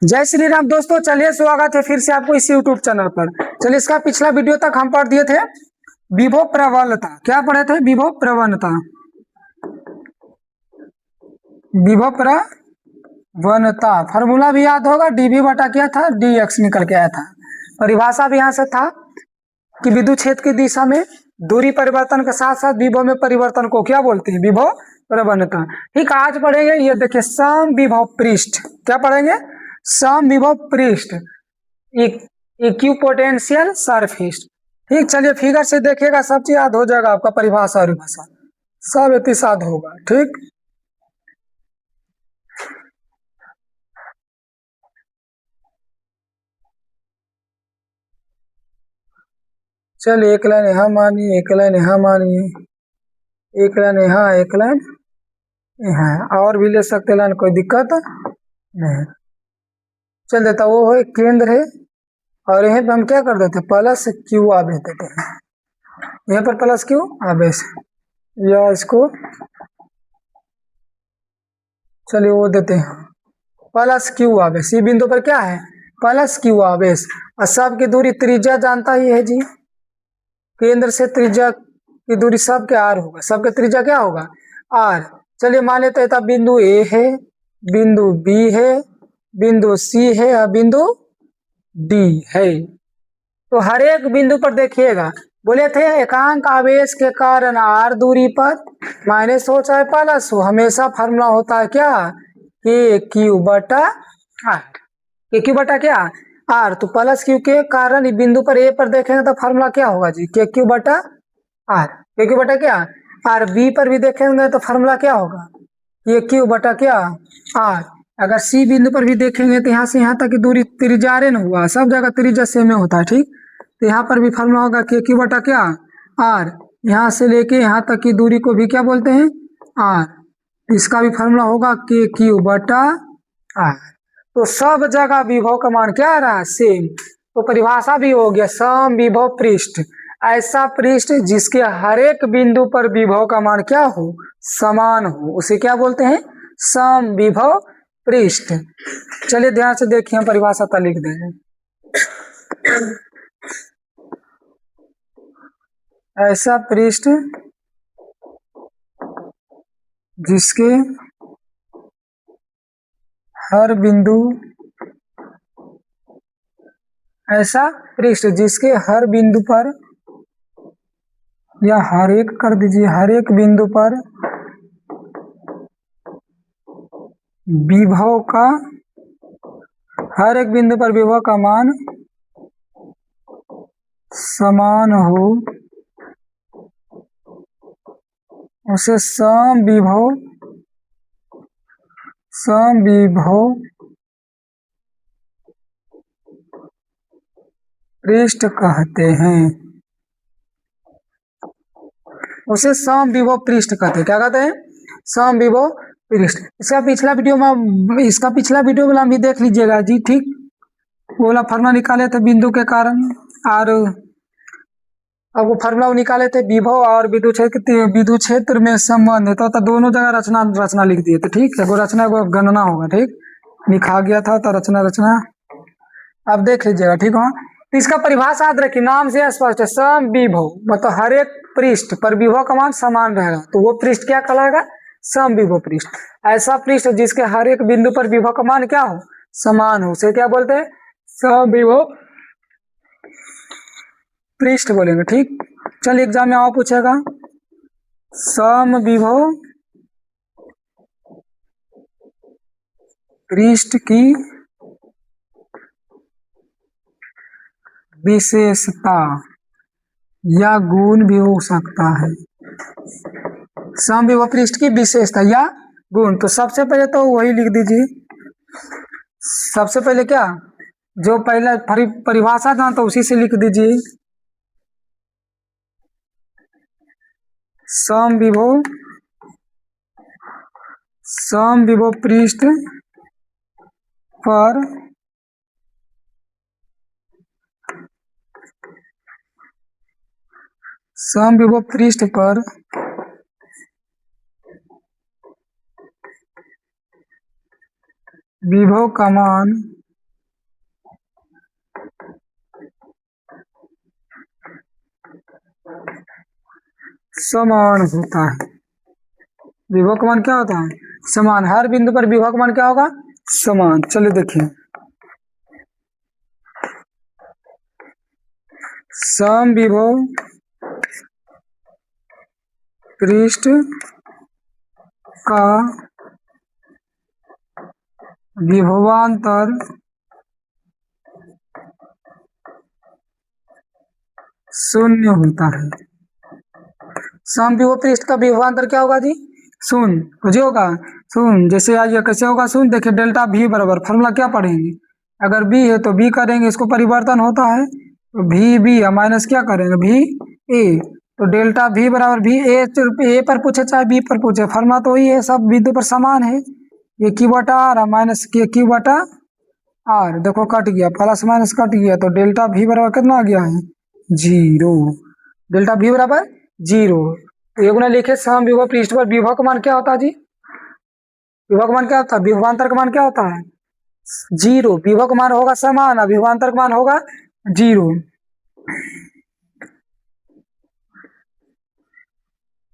जय श्री राम दोस्तों, चलिए स्वागत है फिर से आपको इस यूट्यूब चैनल पर। चलिए, इसका पिछला वीडियो तक हम पढ़ दिए थे विभव प्रवणता। क्या पढ़े थे? विभव प्रवणता। विभव प्रवणता फॉर्मूला भी याद होगा, डीवी बटा क्या था, डी एक्स निकल के आया था। परिभाषा भी यहाँ से था कि विद्युत क्षेत्र की दिशा में दूरी परिवर्तन के साथ साथ विभव में परिवर्तन को क्या बोलते हैं? विभव प्रवणता। ठीक, आज पढ़ेंगे ये देखिए सम विभव पृष्ठ। क्या पढ़ेंगे? सम विभव पृष्ठ, इक्विपोटेंशियल सरफेस। ठीक, चलिए फिगर से देखिएगा, सब चीज याद हो जाएगा आपका, परिभाषा और भाषा सब एक साथ होगा। ठीक, चलिए एक लाइन यहाँ मानिए, एक लाइन यहाँ मानिए, एक लाइन यहाँ, एक लाइन यहाँ, और भी ले सकते लाइन, कोई दिक्कत नहीं। चल देता वो है केंद्र है, और यहीं पे हम क्या कर देते, प्लस क्यू आवेश देते हैं। यहाँ पर प्लस क्यू आवेश, या इसको चलिए वो देते हैं प्लस क्यू आवेश। ये बिंदु पर क्या है? प्लस क्यू आवेश। और सबकी दूरी त्रिज्या जानता ही है जी, केंद्र से त्रिज्या की दूरी सबके आर होगा, सबके त्रिज्या क्या होगा? आर। चलिए मान लेते हैं बिंदु ए है, बिंदु बी है, बिंदु सी है और बिंदु डी है। तो हर एक बिंदु पर देखिएगा, बोले थे एकांक आवेश के कारण आर दूरी पर माइनस हो चाहे प्लस हो, हमेशा फार्मूला होता है क्या? के क्यू बटा आर। के क्यू बटा क्या? आर। तो प्लस क्यू के कारण बिंदु पर ए पर देखेंगे तो फार्मूला क्या होगा जी? के क्यू बटा आर। के क्यू बटा क्या? आर। बी पर भी देखेंगे तो फार्मूला क्या होगा? के क्यू बटा क्या? आर। अगर सी बिंदु पर भी देखेंगे तो यहाँ से यहाँ तक की दूरी त्रिज्या न हुआ, सब जगह त्रिज्या सेम होता है। ठीक, तो यहाँ पर भी फार्मूला होगा के क्यू बटा क्या? आर। यहाँ से लेके यहाँ तक की दूरी को भी क्या बोलते हैं? आर। इसका भी फार्मूला होगा के क्यू बटा आर। तो सब जगह विभव का मान क्या आ रहा है? सेम। तो परिभाषा भी हो गया सम विभव पृष्ठ, ऐसा पृष्ठ जिसके हर एक बिंदु पर विभव का मान क्या हो? समान हो, उसे क्या बोलते हैं? सम विभव पृष्ठ। चलिए ध्यान से देखिए, हम परिभाषा तो लिख देंगे। ऐसा पृष्ठ जिसके हर बिंदु, ऐसा पृष्ठ जिसके हर बिंदु पर, या हर एक कर दीजिए, हर एक बिंदु पर विभव का, हर एक बिंदु पर विभव का मान समान हो, उसे सम विभव पृष्ठ कहते हैं। उसे सम विभव पृष्ठ कहते हैं। क्या कहते हैं? सम विभव पृष्ठ। इसका पिछला वीडियो में भी देख लीजिएगा जी। ठीक, वो वाला फार्मूला निकाले थे बिंदु के कारण, और अब वो फार्मूला निकाले थे विभव और विद्युत क्षेत्र में संबंध है, तो दोनों जगह रचना लिख दिए थे। ठीक है, वो रचना को गणना होगा। ठीक, लिखा गया था तो रचना अब देख लीजिएगा। ठीक है, तो इसका परिभाषा याद रखिए, नाम से स्पष्ट है, सम विभव मतलब हर एक पृष्ठ पर विभव का मान समान रहेगा, तो वो पृष्ठ क्या कहलाएगा? सम विभव पृष्ठ। ऐसा पृष्ठ जिसके हर एक बिंदु पर विभव का मान क्या हो? समान हो, उसे क्या बोलते हैं? सम विभव पृष्ठ बोलेंगे। ठीक, चलिए एग्जाम में आओ पूछेगा सम विभव पृष्ठ की विशेषता या गुण भी हो सकता है। सम विभव पृष्ठ की विशेषता या गुण, तो सबसे पहले तो वही लिख दीजिए। सबसे पहले क्या, जो पहला परिभाषा था तो उसी से लिख दीजिए। सम विभव पृष्ठ पर सम विभव पृष्ठ पर विभव का मान समान होता है। विभव का मान क्या होता है? समान। हर बिंदु पर विभव का मान क्या होगा? समान। चलिए देखिए, समविभव पृष्ठ का विभवांतर शून्य होता है। समविभव पृष्ठ का विभवांतर क्या होगा जी? शून्य। तो जो होगा शून्य। जैसे आइए कैसे होगा शून्य? देखिए डेल्टा V बराबर, फॉर्मूला क्या पढ़ेंगे? अगर B है तो B करेंगे, इसको परिवर्तन होता है तो VB माइनस क्या करेंगे? VA। तो डेल्टा V बराबर V A पर पूछे चाहे B पर पूछे, फॉर्मूला तो वही है, सब बिंदु पर समान है। ये Q बटा R माइनस के Q बटा R, देखो कट गया, प्लस माइनस कट गया, तो डेल्टा V बराबर कितना आ गया है? 0। डेल्टा V बराबर 0। तो ये गुना लिखे समविभव पृष्ठ पर विभव का मान क्या होता है जी? विभव का मान क्या होता है? विभवांतर का मान क्या होता है? 0। विभव का मान होगा समान और विभवांतर का मान होगा 0।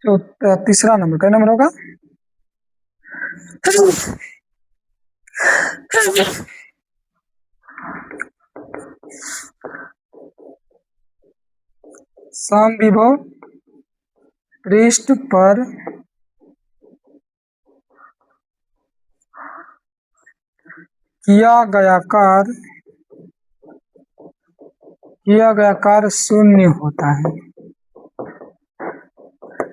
तो तीसरा नंबर क्या नंबर होगा? समविभव पृष्ठ पर किया गया कार्य शून्य होता है।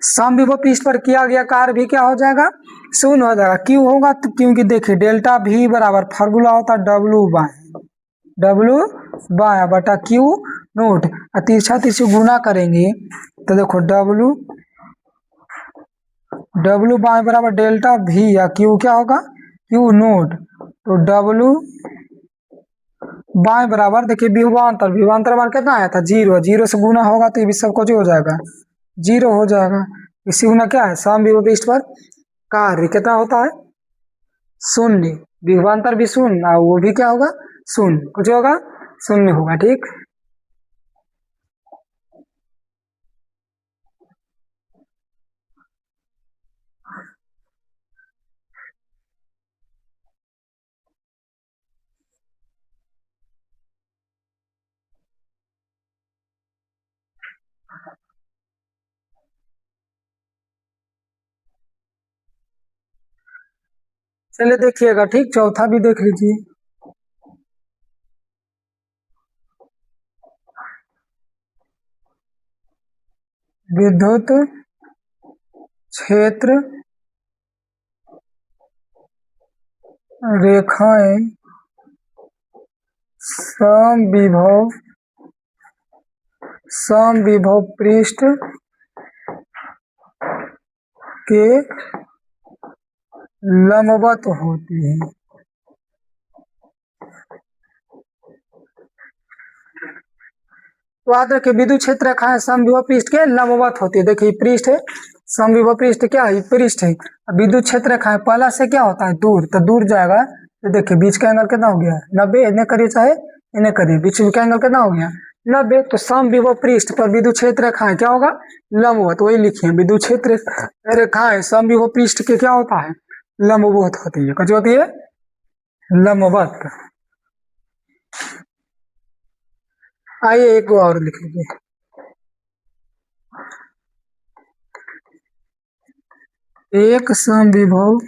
समविभव पृष्ठ पर किया गया कार्य भी क्या हो जाएगा? शून्य हो जाएगा। क्यों होगा? तो क्योंकि देखिए डेल्टा V बराबर फॉर्मूला होता है W बाय बटा Q नोट, तिरछा तिरछी गुना करेंगे तो देखो W बाय बराबर डेल्टा V या Q क्या होगा? Q note. तो W बाय बराबर देखिए विभवांतर मान कितना आया था? 0। 0 से गुना होगा तो ये भी सब कुछ हो जाएगा, 0 हो जाएगा। इसी गुना क्या है? समविभव पृष्ठ पर कार्य कितना होता है? शून्य। विभवांतर भी शून्य और वो भी क्या होगा? शून्य। कुछ होगा? शून्य होगा। ठीक, चलिए देखिएगा। ठीक, चौथा भी देख लीजिए। विद्युत क्षेत्र रेखाएं समविभव पृष्ठ के लंबवत होती है। तो याद रखिए विद्युत क्षेत्र रेखाएं समविभव पृष्ठ के लंबवत होती है। देखिए पृष्ठ है, समविभव पृष्ठ क्या है? पृष्ठ है। विद्युत क्षेत्र रेखाएं पहला से क्या होता है? दूर, तो दूर जाएगा। तो देखिए बीच का एंगल कितना हो गया? 90। इन्हें करिए चाहे इन्हें करिए, बीच का एंगल कितना हो गया? 90। तो समविभव पृष्ठ पर विद्युत क्षेत्र रेखाएं क्या होगा? लंबवत। वही लिखिए, विद्युत क्षेत्र रेखाएं समविभव पृष्ठ के क्या होता है? लंबवत होती है। कैसे होती है? लंबवत। आइए एक और लिख लीजिए। एक समविभव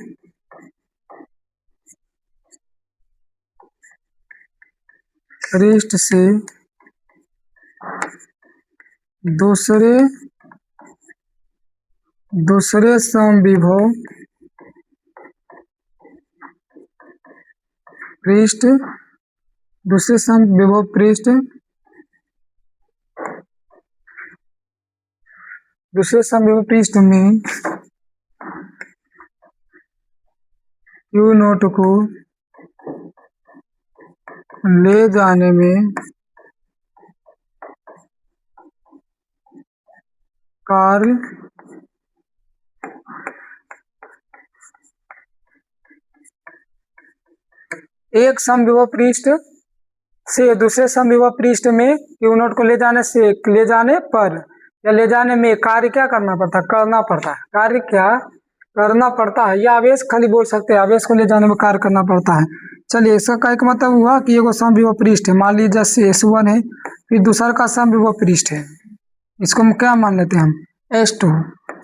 पृष्ठ से दूसरे समविभव पृष्ठ में Q नोट को ले जाने में कार्य एक समविभव पृष्ठ से दूसरे समविभव पृष्ठ में Q नोट को ले जाने पर या ले जाने में कार्य क्या करना पड़ता है, करना पड़ता है, कार्य क्या करना पड़ता है, या आवेश खाली बोल सकते हैं, आवेश को ले जाने में कार्य करना पड़ता है। चलिए इसका का एक मतलब हुआ कि एगो समविभव पृष्ठ है, मान लीजिए जैसे S1 है, फिर दूसरा का समविभव पृष्ठ है, इसको हम क्या मान लेते हैं, हम S2,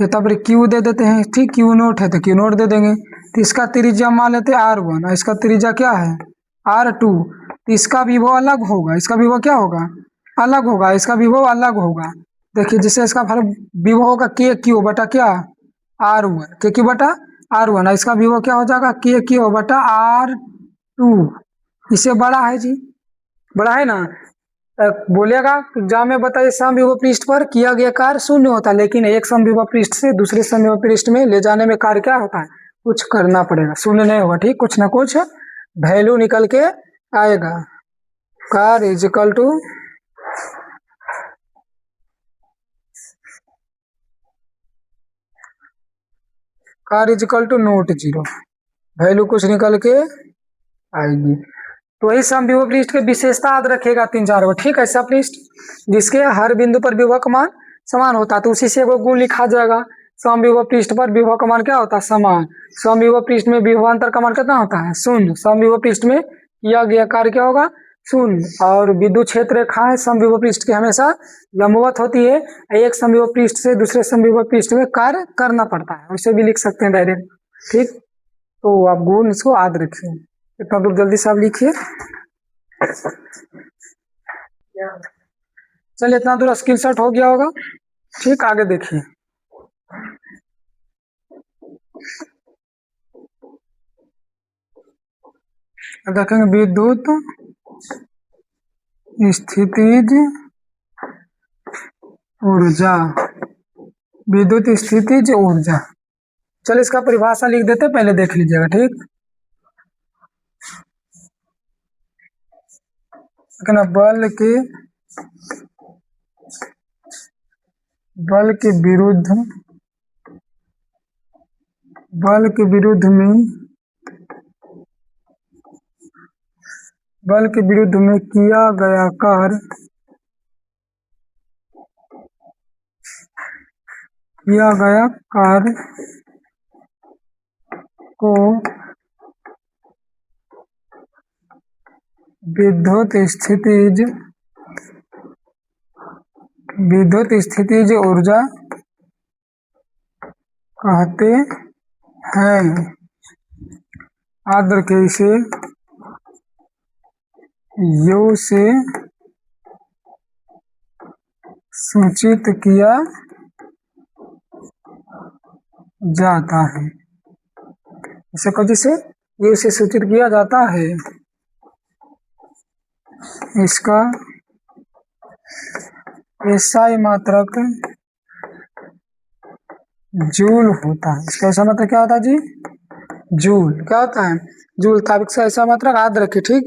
ये तब Q दे देते हैं, ठीक, Q नोट है तो Q नोट दे देंगे। तो इसका त्रिज्या मान लेते हैं R1 और इसका त्रिज्या क्या है R2, तो इसका विभव अलग होगा, इसका विभव क्या होगा, अलग होगा, इसका विभव अलग होगा। देखिए जिससे इसका विभव होगा KQ बटा क्या R1, KQ बटा R1, और इसका विभव क्या हो जाएगा KQ बटा R2, इससे बड़ा है जी, बड़ा है ना। बोलेगा एग्जाम में बताइए समविभव पृष्ठ पर किया गया कार्य शून्य होता है, लेकिन एक समविभव पृष्ठ से दूसरे समविभव पृष्ठ में ले जाने में कार्य क्या होता है, कुछ करना पड़ेगा, शून्य नहीं होगा, ठीक, कुछ ना कुछ वैल्यू निकल के आएगा। कार्य is equal to not zero, value कुछ निकल के आएगी। तो वही समविभव पृष्ठ की विशेषता याद रखेगा 3-4 गो, ठीक है। ऐसा पृष्ठ जिसके हर बिंदु पर विभव का मान समान होता है, तो उसी से एगो गुण लिखा जाएगा, समविभव पृष्ठ पर विभव का मान क्या होता है, समान। समविभव पृष्ठ में विभवांतर का मान कितना होता है, शून्य। समविभव पृष्ठ में किया गया कार्य क्या होगा, शून्य। और विद्युत क्षेत्र रेखाएं समविभव पृष्ठ की हमेशा लंबवत होती है, एक समविभव पृष्ठ से दूसरे समविभव पृष्ठ में कार्य करना पड़ता है, उसे भी लिख सकते हैं डायरेक्ट, ठीक। तो आप गुण इसको याद रखिए, इतना दूर जल्दी से आप लिखिए। चलिए इतना दूर स्क्रीनशॉट हो गया होगा, ठीक। आगे देखिए, देखेंगे विद्युत स्थितिज ऊर्जा, विद्युत स्थितिज ऊर्जा। चलिए इसका परिभाषा लिख देते, पहले देख लीजिएगा, ठीक। बल के विरुद्ध में किया गया कार्य को विद्युत स्थितिज ऊर्जा कहते हैं। याद रखिए, इसे U से सूचित किया जाता है, इसे कभी से U से सूचित किया जाता है। इसका SI मात्रक जूल होता है, इसका ऐसा मतलब क्या होता है जी, जूल, क्या होता है, जूल। ताबिक से ऐसा मात्रक याद रखिए, ठीक।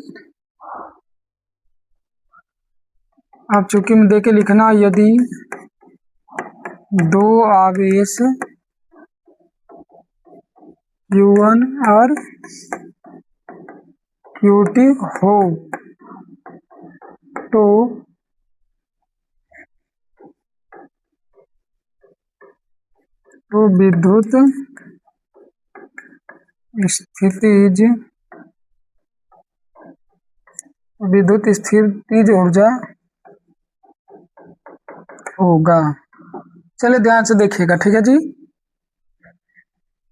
आप चुकी में देके लिखना, यदि दो आवेश Q1 और Q2 हो तो विद्युत स्थितिज ऊर्जा होगा। चलिए ध्यान से देखिएगा, ठीक है जी।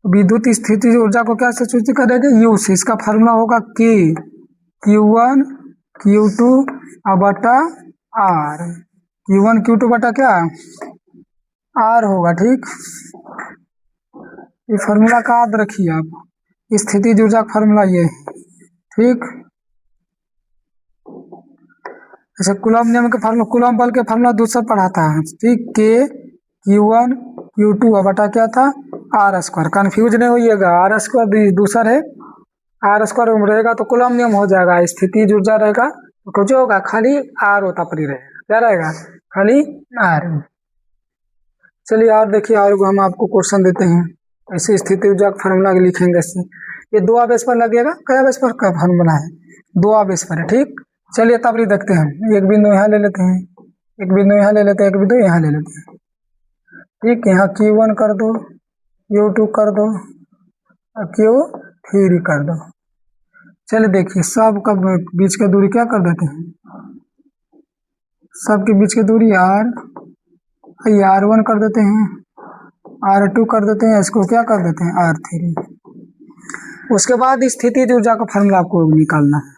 विद्युत स्थितिज ऊर्जा को क्या से सूचित करेंगे, U से। इसका फार्मूला होगा K Q1 Q2 बटा R, Q1 Q2 बटा क्या R होगा, ठीक। ये फार्मूला का याद रखिए आप, स्थितिज ऊर्जा का फार्मूला ये, ठीक। अच्छा, कूलॉम नियम के फार्मूला, कूलॉम बल के फार्मूला दूसरा पढ़ाता है, ठीक। K Q1 Q2 बटा क्या था R स्क्वायर, कन्फ्यूज नहीं होइएगा, R स्क्वायर दूसरा है, R स्क्वायर रहेगा तो कूलॉम नियम हो जाएगा, स्थितिज ऊर्जा रहेगा तो कुछ होगा, खाली R होता पड़ी रहेगा, क्या रहेगा, खाली R। चलिए और देखिए, और हम आपको क्वेश्चन देते हैं, ऐसे स्थिति ऊर्जा का फार्मूला लिखेंगे ऐसे। ये दो आवेश पर लगेगा, कई आवेश पर का फार्मूला है, दो आवेश पर है, ठीक। चलिए तब देखते हैं, एक बिंदु यहाँ ले लेते हैं, एक बिंदु यहाँ ले लेते हैं, एक बिंदु यहाँ ले लेते हैं। ठीक है, यहाँ Q1 कर दो, Q2 कर दो और Q3 कर दो। चलिए देखिए, सब का बीच का दूरी क्या कर देते हैं, सबके बीच की दूरी R1 कर देते हैं, R2 कर देते हैं, इसको क्या कर देते हैं R3। उसके बाद स्थितिज ऊर्जा का फॉर्मूला आपको निकालना है।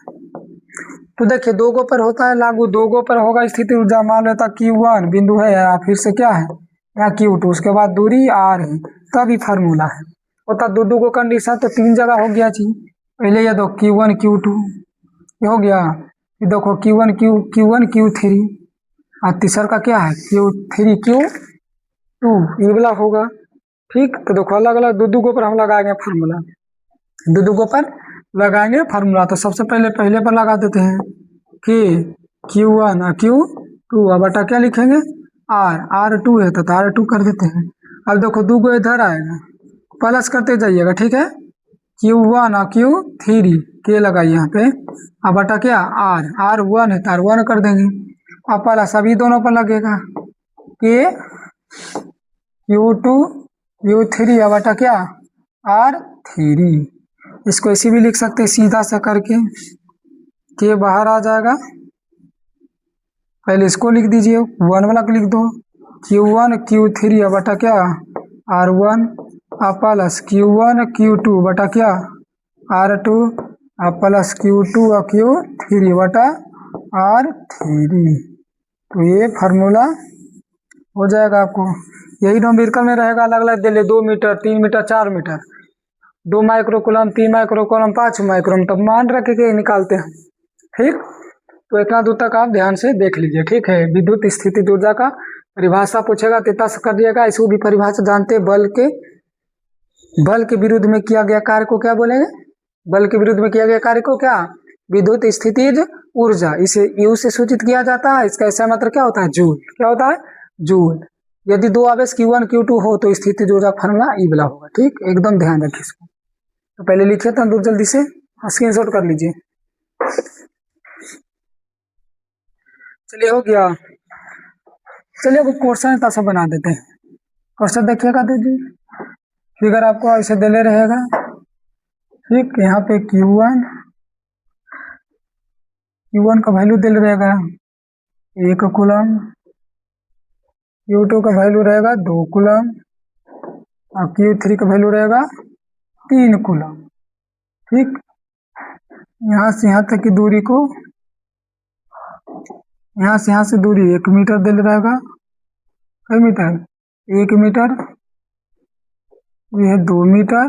तो देखिए, दो गो पर होता है लागू, दो गो पर होगा स्थिति ऊर्जा। मान लेता Q1 बिंदु है, या फिर से क्या है यहाँ Q2, उसके बाद दूरी R है, तभी फार्मूला है। होता दो गो कंडीशन तो तीन जगह हो गया जी। पहले ये दो Q1 Q2 ये हो गया, फिर देखो Q1 Q3 और तीसरा का क्या है Q3 Q2, ये वाला होगा। ठीक, तो देखो अलग अलग दो गो पर हम लगाएंगे फार्मूला, दो गो पर लगाएंगे फार्मूला। तो सबसे पहले पर लगा देते हैं कि Q1 और Q2 अब बटा क्या लिखेंगे R2 है तो R2 कर देते हैं। अब देखो दो गो इधर आएगा, प्लस करते जाइएगा, ठीक है। Q1 और Q3 के लगाइए यहाँ पे, अब बटा क्या R1 है तो R1 कर देंगे। अब प्लस अभी दोनों पर लगेगा कि Q2 Q3 अब बटा क्या R3। इसको ऐसे भी लिख सकते हैं सीधा सा करके, के बाहर आ जाएगा। पहले इसको लिख दीजिए, 1 वाला को लिख दो, Q1 Q3 बटा क्या R1 प्लस Q1 Q2 बटा क्या R2 प्लस Q2 और Q3 बटा R3। तो ये फार्मूला हो जाएगा आपको। यही न्यूमेरिकल में रहेगा, अलग अलग दे ले, 2 metre 3 metre 4 metre, 2 microcoulomb 3 microcoulomb 5 microcoulomb, तब मान रख के निकालते हैं। ठीक, तो इतना दूर तक आप ध्यान से देख लीजिए। ठीक है, विद्युत स्थिति ऊर्जा का परिभाषा पूछेगा तो इतना कर दिएगा। इसको भी परिभाषा जानते हैं, बल के विरुद्ध में किया गया कार्य को क्या बोलेंगे, बल के विरुद्ध में किया गया कार्य को क्या विद्युत स्थितिज ऊर्जा, इसे यू से सूचित किया जाता है। इसका ऐसा मतलब क्या होता है जूल, क्या होता है जूल। यदि दो आवेश Q1 Q2 हो तो स्थितिज ऊर्जा फॉर्मूला ई वाला होगा। ठीक, एकदम ध्यान रखिए इसको। तो पहले लिखिए तो जल्दी से स्क्रीनशॉट कर लीजिए। चलिए हो गया। चलिए अब क्वेश्चन ऐसा बना देते हैं। क्वेश्चन देखिएगा, दीजिए फिगर आपको ऐसे दे ले रहेगा। ठीक, यहाँ पे Q1 का वैल्यू दे रहेगा 1 कूलम, Q2 का वैल्यू रहेगा 2 कूलम और Q3 का वैल्यू रहेगा 3 कूलम। ठीक, यहाँ से यहाँ तक की दूरी को, यहाँ से दूरी 1 मीटर दे रहेगा। कई मीटर 1 मीटर, ये है 2 मीटर,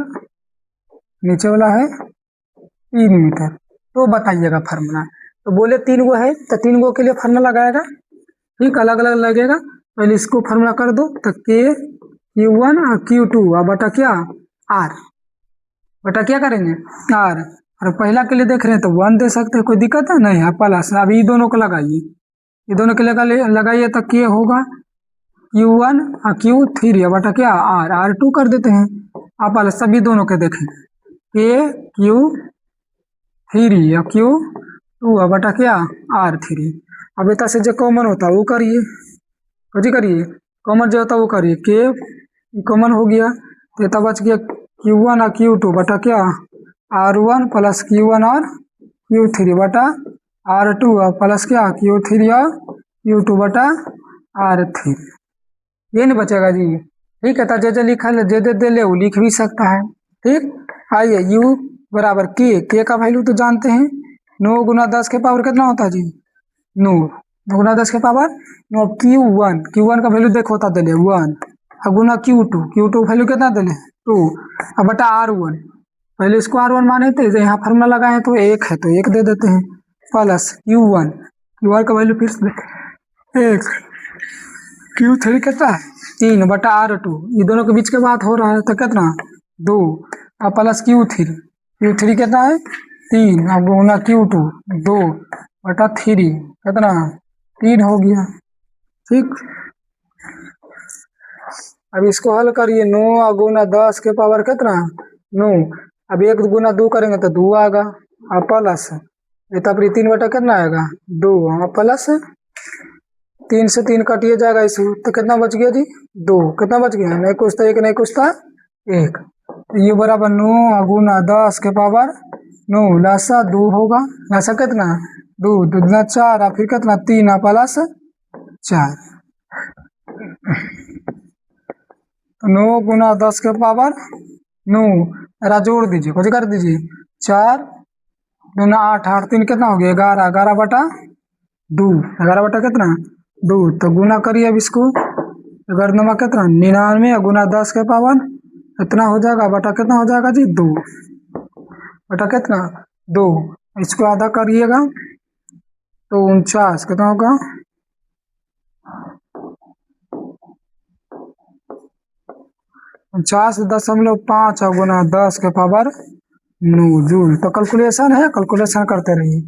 नीचे वाला है 3 मीटर। तो बताइएगा फार्मूला। तो बोले 3 गो है तो 3 गो के लिए फार्मूला लगाएगा। ठीक, अलग अलग लगेगा। पहले इसको फार्मूला कर दो तो Q1 और Q2 और बटा क्या R, बटा क्या करेंगे R। और पहला के लिए देख रहे हैं तो 1 दे सकते हैं, कोई दिक्कत है नहीं है। प्लस अभी दोनों को लगाइए, ये दोनों के लगाइए तो क्या होगा Q1 और Q3 बटा क्या R2 कर देते हैं। आप प्लस सभी दोनों के देखेंगे Q3 और Q2 बटा क्या R3। अब इतना से जो कॉमन होता है वो करिए, कभी करिए कॉमन जो होता है वो करिए, के कॉमन हो गया तो इतना बच गया Q1 और Q2 बटा क्या R1 प्लस Q1 और Q3 बटा R2 और प्लस क्या Q3 और Q2 बटा R3। ये नहीं बचेगा जी। ठीक है, तो जे लिखा ले जे दे ले वो लिख भी सकता है। ठीक, आइए U बराबर के का वैल्यू तो जानते हैं, 9 गुना 10 के पावर कितना होता है जी 9, 9 गुना 10 के पावर 9। Q1 का वैल्यू देखो होता दिले 1 और गुना Q2 वैल्यू कितना दिले 2 और बटा R1। पहले इसको R1 माने थे, यहाँ फार्मूला लगाए तो 1 है तो 1 दे देते हैं, प्लस Q1 का वैल्यू फिर से 1, Q3 कितना है 3 बटा R2, ये दोनों के बीच के बात हो रहा है तो कितना 2 और प्लस Q3 कितना है 3 और गुना Q2 2 बटा 3 कितना 3 हो गया। ठीक, अब इसको हल करिए, 9 गुना 10 के पावर कितना 9, अब 1 गुना 2 करेंगे तो 2 आएगा और प्लस ये तब 3 बटा कितना आएगा 2 और प्लस 3 से 3 कटिए जाएगा इसे, तो कितना बच गया जी? 2। कितना बच गया? नहीं कुछ था 1, नहीं कुछ था 1। तो ये बराबर 9 गुना 10 के पावर 9, लासा 2 होगा। लासा कितना? 2 दूना 4, और फिर कितना 3 प्लस 4। तो 9 गुना 10 के पावर 9, जरा जोड़ दीजिए, कुछ कर दीजिए। 4 दूना 8, 8 3 कितना हो गया? 11, 11 बटा 2, 11 बटा कितना? 2। तो गुना करिए अब इसको, 11 कितना? 99 गुना 10 के पावर इतना हो जाएगा, बटा कितना हो जाएगा जी? 2 बटा कितना? 2। इसको आधा करिएगा तो 49 कितना होगा? 49.5 गुना 10 के पावर 9 जूल। तो कैलकुलेशन है, कैलकुलेशन करते रहिए।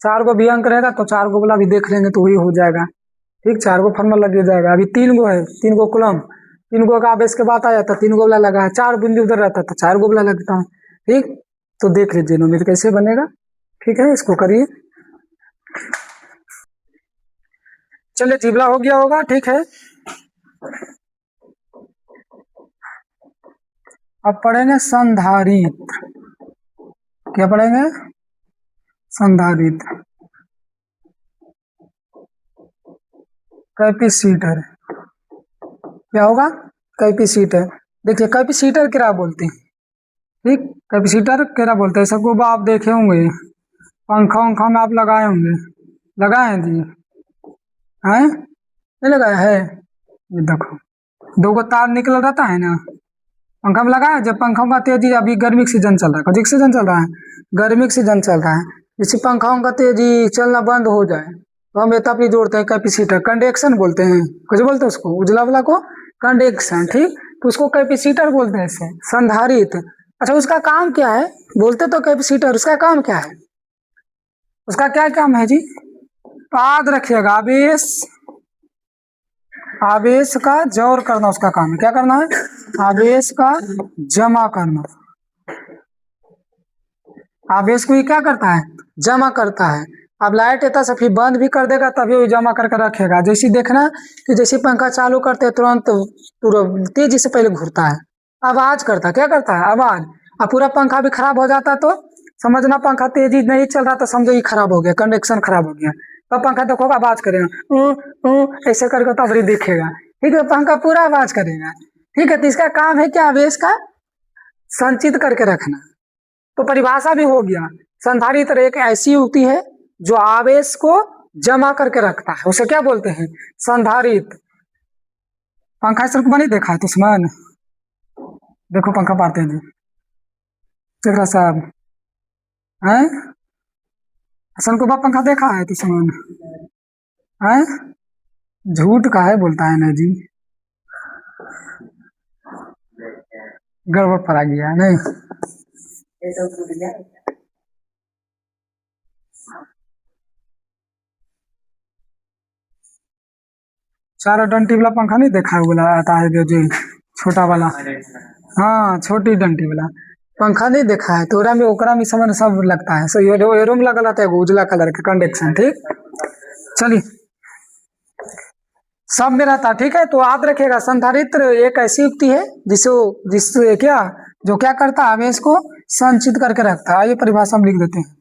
4 को भी अंक रहेगा तो 4 को वाला भी देख लेंगे तो वही हो जाएगा। ठीक, 4 को फॉर्मूला लग जाएगा। अभी 3 गो है, 3 गो कुलम, 3 गो का आवेश के बाद आया था, 3 गो वाला लगा है। 4 बिंदु उधर रहता था, 4 गो वाला लगता है। ठीक, तो देख लीजिए नोमीटर कैसे बनेगा। ठीक है, इसको करिए। चलिए, जीवला हो गया होगा। ठीक है, अब पढ़ेंगे संधारित्र। क्या पढ़ेंगे? संधारित्र। कैपेसिटर। क्या होगा? कैपेसिटर। देखिए, कैपेसिटर क्या बोलते हैं? ठीक, कैपेसिटर क्या बोलते हैं? सबको आप देखे होंगे, पंखा उंखा में आप लगाए होंगे। लगाए हैं जी? हैं? नहीं लगाया है? ये देखो, 2 गो तार निकल रहता है ना, पंखा में लगाया। जब पंखा का तेजी, अभी गर्मी का सीजन चल रहा है, कौन सा सीजन चल रहा है? गर्मी का सीजन चल रहा है। जैसे पंखाओं का तेजी चलना बंद हो जाए तो हम एतप जोड़ते हैं कैपेसिटर, कंडक्शन बोलते हैं। कुछ बोलते हैं उसको, उजला वाला को कंडक्शन। ठीक, तो उसको कैपेसिटर बोलते हैं, इसे संधारित्र। अच्छा, उसका काम क्या है? बोलते तो कैपेसिटर, उसका काम क्या है? उसका क्या काम है जी? याद रखिएगा, आवेश, आवेश का जोड़ करना उसका काम है। क्या करना है? आवेश का जमा करना। आवेश को ये क्या करता है? जमा करता है। अब लाइट इतना से फिर बंद भी कर देगा तभी वो जमा करके रखेगा। जैसे देखना कि जैसे पंखा चालू करते हैं तुरंत तुरंत तेजी से पहले घूरता है, आवाज करता है। क्या करता है? आवाज। अब पूरा पंखा भी खराब हो जाता तो समझना, पंखा तेजी नहीं चल रहा तो समझो ये खराब हो गया, कंडक्शन खराब हो गया। तो पंखा देखोगा आवाज करेगा, ऐसे करके तब ही दिखेगा। ठीक है, पंखा पूरा आवाज करेगा। ठीक है, तो इसका काम है क्या? आवेश का संचित करके रखना। तो परिभाषा भी हो गया। संधारित्र एक ऐसी युक्ति है जो आवेश को जमा करके रखता है, उसे क्या बोलते हैं? संधारित्र। पंखा इस तरफ नहीं देखा है दुश्मन? देखो पंखा पाते हैं चक्रा साहब, हैं? हसन को पंखा देखा है दुश्मन? हैं? झूठ का है बोलता है ना जी, गड़बड़ पर आ गया नहीं। चार डंटी वाला पंखा नहीं देखा है? बोला आता है जो छोटा वाला, हाँ छोटी डंटी वाला पंखा नहीं देखा है? तो ओकरा में समझ सब लगता है। सो एरो में लगा रहता है उजला कलर का कंडक्शन। ठीक, चलिए, सब में रहता। ठीक है, तो याद रखिएगा संधारित्र एक ऐसी युक्ति है जिससे क्या, जो क्या करता है? आवेश को संचित करके रखता है। आइए परिभाषा में लिख देते हैं।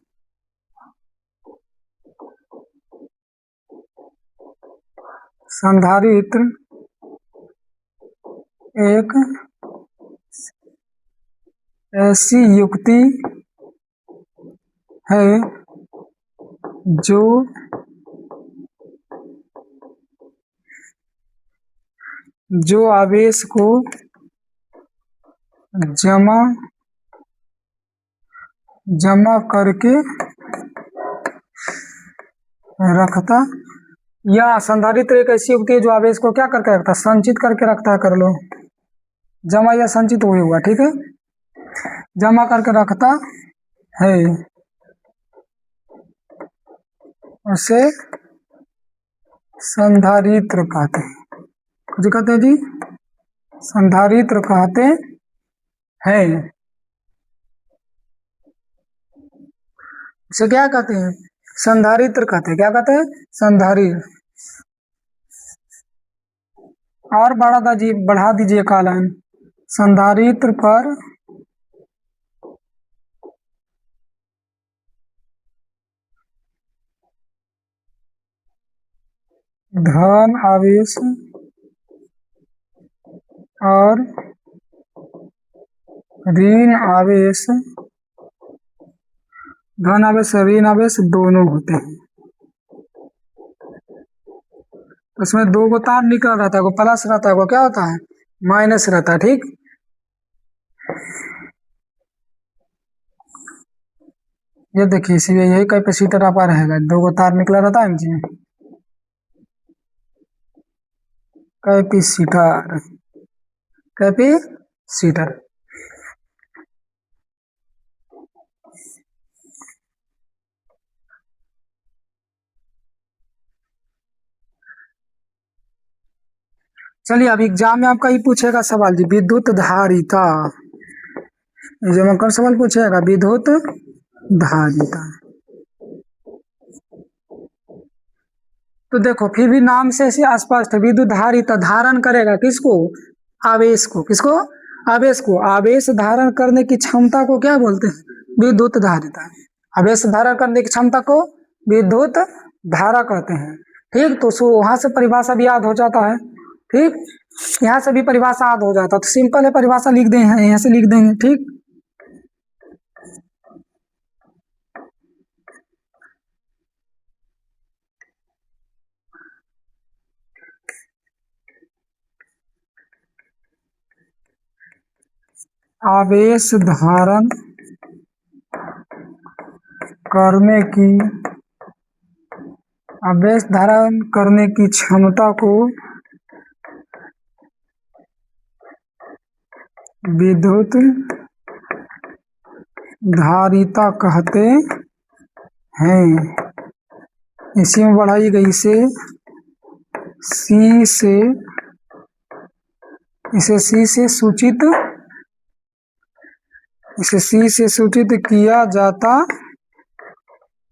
संधारित्र एक ऐसी युक्ति है जो आवेश को जमा करके रखता, या संधारित्र एक ऐसी युक्ति है जो आवेश को क्या करके रखता? संचित करके रखता है। कर लो, जमा या संचित वही हुआ। ठीक है, जमा करके रखता है, उसे संधारित्र कहते हैं। कुछ कहते हैं जी? संधारित्र कहते हैं। उसे क्या कहते हैं? संधारित्र कहते हैं। क्या कहते हैं? संधारित्र। और बढ़ा दीजिए कॉलन। संधारित्र पर धन आवेश और ऋण आवेश, धन आवेश ऋण आवेश दोनों होते हैं। उसमें दो को तार निकल रहता है, को प्लस रहता है, को क्या होता है माइनस रहता है। ठीक, ये देखिए इसी यही कैपेसिटर आपका रहेगा, दो को तार निकला रहता है जी, कैपेसिटर कैपेसिटर। चलिए अब एग्जाम में आपका ही पूछेगा सवाल जी, विद्युत धारिता। एग्जाम में कौन सवाल पूछेगा, विद्युत धारिता। तो देखो फिर भी नाम से स्पष्ट है, विद्युत धारिता धारण करेगा किसको, आवेश को। किसको, आवेश को। आवेश धारण करने की क्षमता को क्या बोलते हैं, विद्युत धारिता। आवेश धारण करने की क्षमता को विद्युत धारा कहते हैं। ठीक, तो वहां से परिभाषा भी याद हो जाता है। ठीक, यहाँ से भी परिभाषा याद हो जाता है, तो सिंपल है, परिभाषा लिख देंगे, यहाँ से लिख देंगे। ठीक, आवेश धारण करने की, आवेश धारण करने की क्षमता को विद्युत धारिता कहते हैं। इसी में बढ़ाई गई से इसे सी से सूचित किया जाता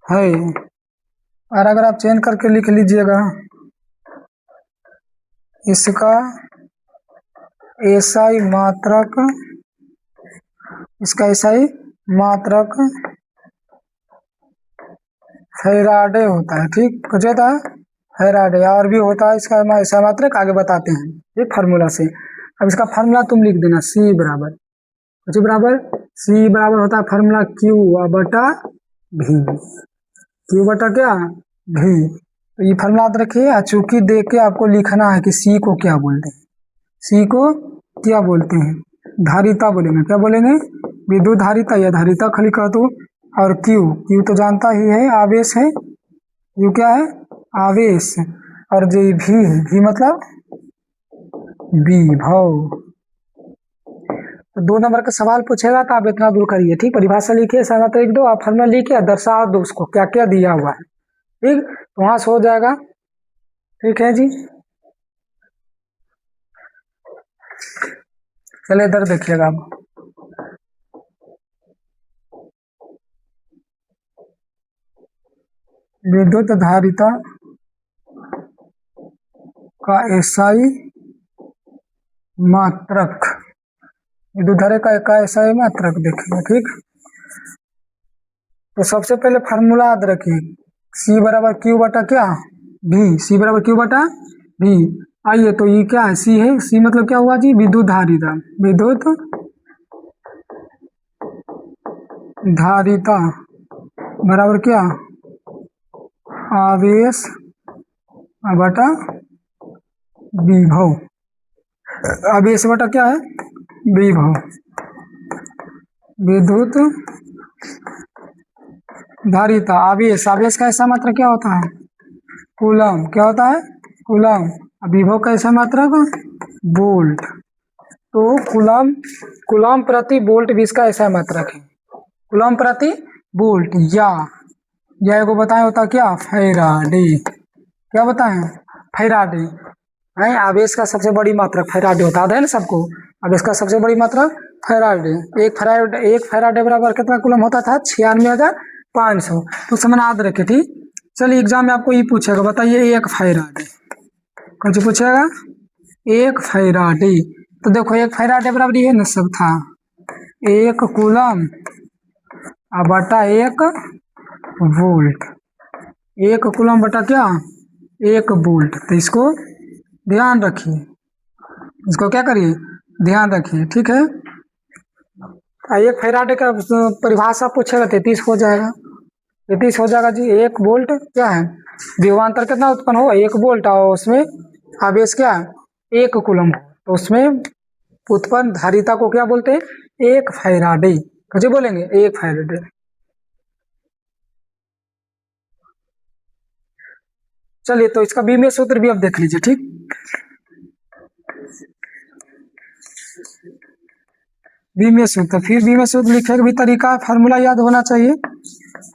है। और अगर आप चेंज करके लिख लीजिएगा, इसका एसआई मात्रक फैराडे होता है। ठीक, कुछ होता है फैराडे, और भी होता है इसका एसआई मात्रक, आगे बताते हैं ये फार्मूला से। अब इसका फार्मूला तुम लिख देना, सी बराबर होता है फार्मूला क्यू बटा भी। क्यू बटा क्या, भी। तो ये फार्मूला याद रखिए, चूंकि देख के आपको लिखना है कि सी को क्या बोलते हैं, सी को क्या बोलते हैं, धारिता बोलेंगे। क्या बोलेंगे, विद्युत धारिता या धारिता खाली कह दो। और क्यू तो जानता ही है आवेश है, यू क्या है आवेश। और जो भी है, भी मतलब विभव। तो 2 नंबर का सवाल पूछेगा तो आप इतना दूर करिए। ठीक, परिभाषा लिखिए, सहमत लिख दो, आप फॉर्मूला लिखिए, दर्शा दो उसको क्या क्या दिया हुआ है। ठीक, तो वहां से हो जाएगा। ठीक है जी, चलिए इधर देखिएगा आप, विद्युत धारिता का एसआई मात्रक, विद्युत धारा का एसआई मात्रक देखिए। ठीक, तो सबसे पहले फार्मूला याद रखिए, सी बराबर क्यू बटा क्या, भी। सी बराबर क्यू बटा भी। आइए, तो ये क्या है, सी है, सी मतलब क्या हुआ जी, विद्युत धारिता। विद्युत धारिता बराबर क्या, आवेश बटा विभव। आवेश बटा क्या है, विभव। विद्युत धारिता आवेश, आवेश का ऐसा मात्रा क्या होता है, कूलम। क्या होता है, कूलम। विभव का ऐसा मात्रक वोल्ट। तो कूलम प्रति वोल्ट भी इसका ऐसा मात्रक है, कूलम प्रति वोल्ट। या एगो बताए होता क्या, फैराडे। क्या बताएं, फैराडे है। आवेश का सबसे बड़ी मात्रक फैराडे होता है ना सबको। आवेश का सबसे बड़ी मात्रक फैराडे। एक फैराडे बराबर कितना कूलम होता था, 96,500। तो समझ याद रखे। ठीक, चलिए एग्जाम में आपको ये पूछेगा, बताइए एक फैराडे। कौन सी पूछेगा, 1 फैराडे। तो देखो 1 फैराडे बराबर ये न सब था 1 कूलम बटा 1 वोल्ट। 1 कूलम बटा क्या 1 वोल्ट। तो इसको ध्यान रखिए, इसको क्या करिए ध्यान रखिए, ठीक है। 1 फैराडे का परिभाषा पूछेगा 33 हो जाएगा, 33 हो जाएगा जी। 1 वोल्ट क्या है विभवांतर कितना उत्पन्न होगा 1 वोल्ट, और उसमें आवेश क्या है 1 कूलम। तो उसमें उत्पन्न धारिता को क्या बोलते हैं 1 फैराडे। कैसे बोलेंगे 1 फैराडे। चलिए तो इसका बीमीय सूत्र भी अब देख लीजिए, ठीक। बीमीय सूत्र, फिर बीमीय सूत्र लिखने का भी तरीका फार्मूला याद होना चाहिए।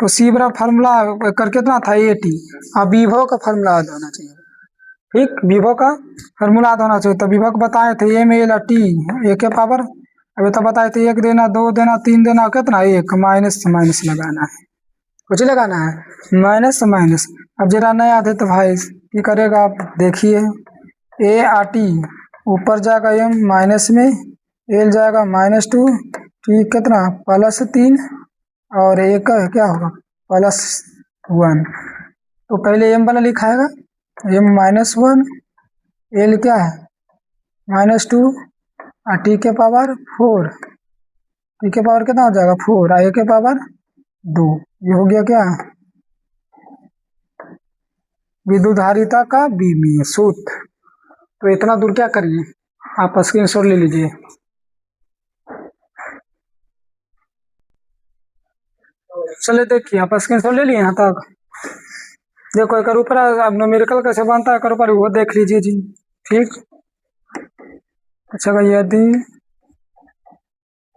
तो सी बराबर फार्मूला कर कितना था AT, अब विभव का फार्मूला याद होना चाहिए, ठीक। विभव का फार्मूला याद होना चाहिए। तो विभव बताए थे MLT 1 के पावर, अभी तो बताए थे 1 देना 2 देना 3 देना कितना 1, माइनस माइनस लगाना है, कुछ लगाना है माइनस माइनस। अब जरा नया थे तो भाई ये करेगा आप देखिए ART ऊपर जाएगा M माइनस में, L जाएगा -2, ठीक कितना +3 और 1 क्या होगा +1। तो पहले M वाला लिखाएगा M -1, L क्या है -2 और T के पावर 4, T के पावर कितना हो जाएगा 4 और A के पावर 2। ये हो गया क्या विद्युत धारिता का बीमीय सूत्र। तो इतना दूर क्या करिए आप स्क्रीनशॉट ले लीजिए। चलिए देखिए आप स्क्रीनशॉट ले लिए यहाँ तक। देखो एक ऊपर अब न्यूमेरिकल कैसे बनता है एक ऊपर वो देख लीजिए जी, ठीक। अच्छा यदि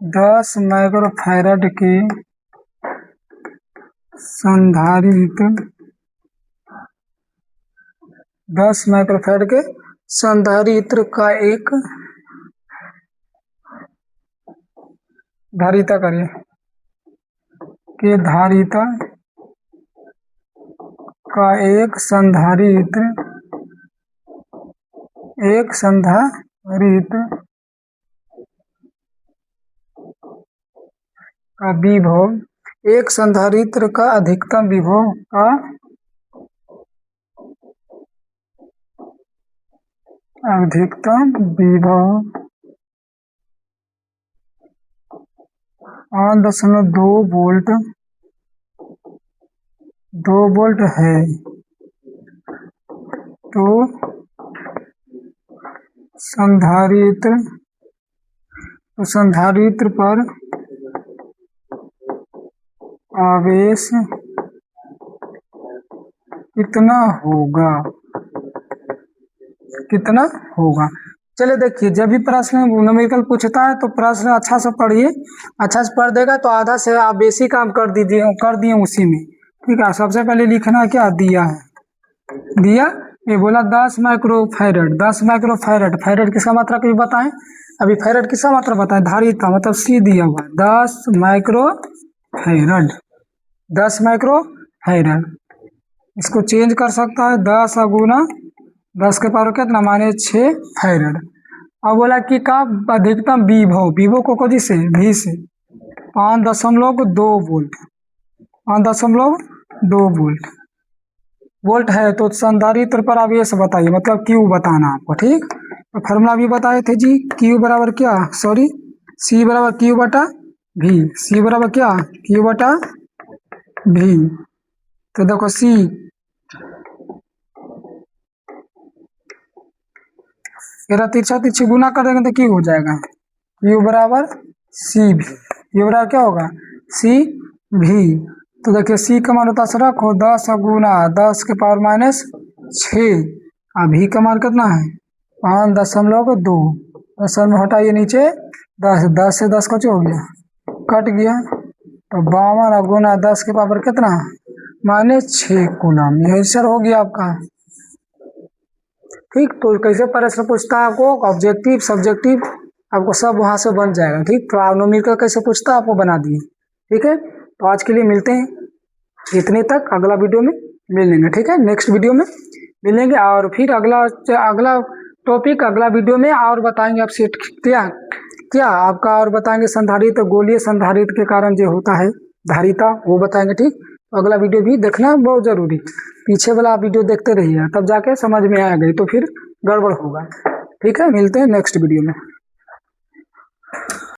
10 माइक्रोफैराड के संधारित्र 10 माइक्रोफैराड के संधारित्र का एक धारिता करिए के धारिता का एक संधारित्र का विभव, एक संधारित्र का अधिकतम विभव का अधिकतम विभव 5.2 वोल्ट 2 वोल्ट है, तो संधारित्र पर आवेश कितना होगा। चलिए देखिए जब भी प्रश्न न्यूमेरिकल पूछता है तो प्रश्न अच्छा से पढ़िए, अच्छा से पढ़ देगा तो आधा से आप बेसिक काम कर दिए उसी में, ठीक है। सबसे पहले लिखना क्या दिया ये बोला 10 माइक्रोफैराड, 10 माइक्रोफैराड, फैराड किसका मात्रा कभी बताएं, अभी फैराड किसका मात्रा बताएं धारिता मतलब C दिया हुआ 10 माइक्रोफैराड, 10 माइक्रोफैराड। इसको चेंज कर सकता है 10 गुना 10 के पावर कितना -6 फैराड। अब बोला कि का अधिकतम विभव को कौन से V से 5.2 वोल्ट, 5.2 वोल्ट है। तो संधारित्र पर आवेश बताइए मतलब Q बताना आपको, ठीक। तो फार्मूला भी बताए थे जी Q बराबर क्या C बराबर Q बटा V, C बराबर क्या Q बटा V। तो देखो C मेरा तिरछा गुना कर देंगे तो Q हो जाएगा Q बराबर CV, Q बराबर क्या होगा CV। तो देखिए C का मान होता है रखो 10 गुना 10 के पावर -6 और V का मान कितना है 5.2, 10 में हटाइए नीचे 10 से 10 का हो गया कट गया, तो 52 गुना 10 के पावर कितना -6 कूलम। ये आंसर हो गया आपका, ठीक। तो कैसे प्रश्न पूछता है आपको ऑब्जेक्टिव सब्जेक्टिव आपको सब वहां से बन जाएगा, ठीक। तो न्यूमेरिकल कैसे पूछता है आपको बना दिए, ठीक है। तो आज के लिए मिलते हैं इतने तक, अगला वीडियो में मिल लेंगे, ठीक है। नेक्स्ट वीडियो में मिलेंगे और फिर अगला टॉपिक अगला वीडियो में और बताएंगे आपसे क्या क्या आपका, और बताएंगे संधारित्र, गोलीय संधारित्र के कारण जो होता है धारिता, वो बताएंगे। ठीक, अगला वीडियो भी देखना बहुत जरूरी, पीछे वाला आप वीडियो देखते रहिए, तब जाके समझ में आएगा, तो फिर गड़बड़ होगा। ठीक है, मिलते हैं नेक्स्ट वीडियो में।